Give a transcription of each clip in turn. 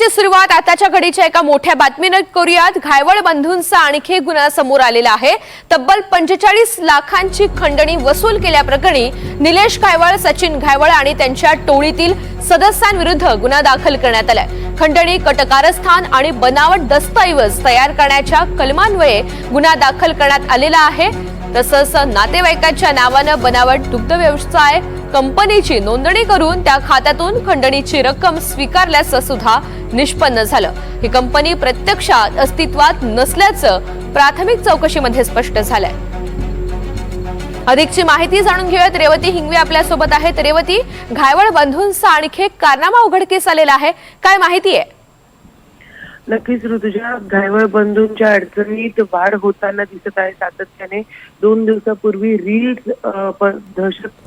बुलेटिनची सुरुवात आताच्या घडीच्या एका मोठ्या बातमीने करूयात। घायवळ बंधूंचा आणखी एक गुन्हा समोर आलेला आहे। तब्बल 45 लाखांची खंडणी वसूल केल्याप्रकरणी निलेश घायवळ, सचिन घायवळ आणि त्यांच्या टोळीतील सदस्यांविरुद्ध गुन्हा दाखल करण्यात आलाय। खंडणी, कटकारस्थान आणि बनावट दस्तऐवज तयार करण्याच्या कलमान्वये गुन्हा दाखल करण्यात आलेला आहे। तसंच नातेवाईकांच्या नावानं बनावट दुग्ध व्यवसाय कंपनीची नोंदणी करून त्या खात्यातून खंडणीची रक्कम स्वीकारल्याचं सुद्धा निष्पन्न झालं। ही कंपनी प्रत्यक्षात अस्तित्वात नसल्याचं प्राथमिक चौकशीमध्ये स्पष्ट झालंय। अधिकची माहिती जाणून घेऊयात। रेवती हिंगवे आपल्या सोबत आहेत। रेवती, घायवळ बंधूंचा आणखी एक कारनामा उघडकीस आलेला आहे, काय माहिती आहे? नक्कीच ऋतुजा, घायवळ बंधूंच्या अडचणीत वाढ होताना दिसत आहे सातत्याने। 2 दिवसापूर्वी रील्स दहशत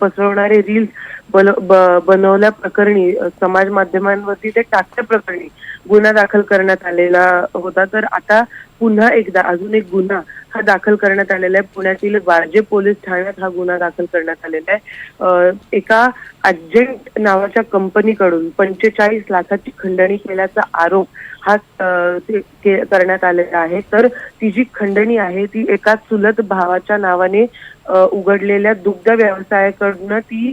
पसरवणारे रील्स बनवल्या प्रकरणी, समाज माध्यमांवरती ते टाकल्या प्रकरणी गुन्हा दाखल करण्यात आलेला होता। तर आता पुन्हा एकदा अजून एक गुन्हा हा दाखल करण्यात आलेला आहे। पुण्यातील वारजे पोलीस ठाण्यात हा गुन्हा दाखल करण्यात आलेला आहे। एका एजंट नावाच्या कंपनीकडून 45 लाखाची खंडणी केल्याचा आरोप हा करण्यात आलेला आहे। तर ती जी खंडणी आहे ती एका चुलत भावाच्या नावाने उघडलेल्या दुग्ध व्यवसायाकडून ती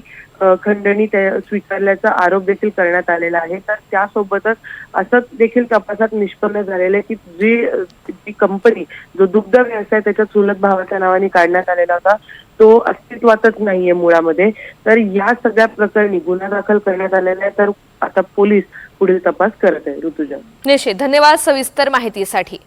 खंडणी स्वीकारल्याचा आरोप देखील करण्यात आलेला आहे। तर त्यासोबतच असं देखील तपासात निष्पन्न झालेलं आहे की जी कंपनी, जो दुग्ध व्यवसाय त्याच्या चुलत भावाच्या नावाने काढण्यात आलेला होता, तो अस्तित्वातच नाहीये मुळामध्ये। तर या सगळ्या प्रकरणी गुन्हा दाखल करण्यात आलेला आहे। तर आता पोलीस पुढील तपास करत आहे। ऋतुजा, निश्चित, धन्यवाद सविस्तर माहितीसाठी।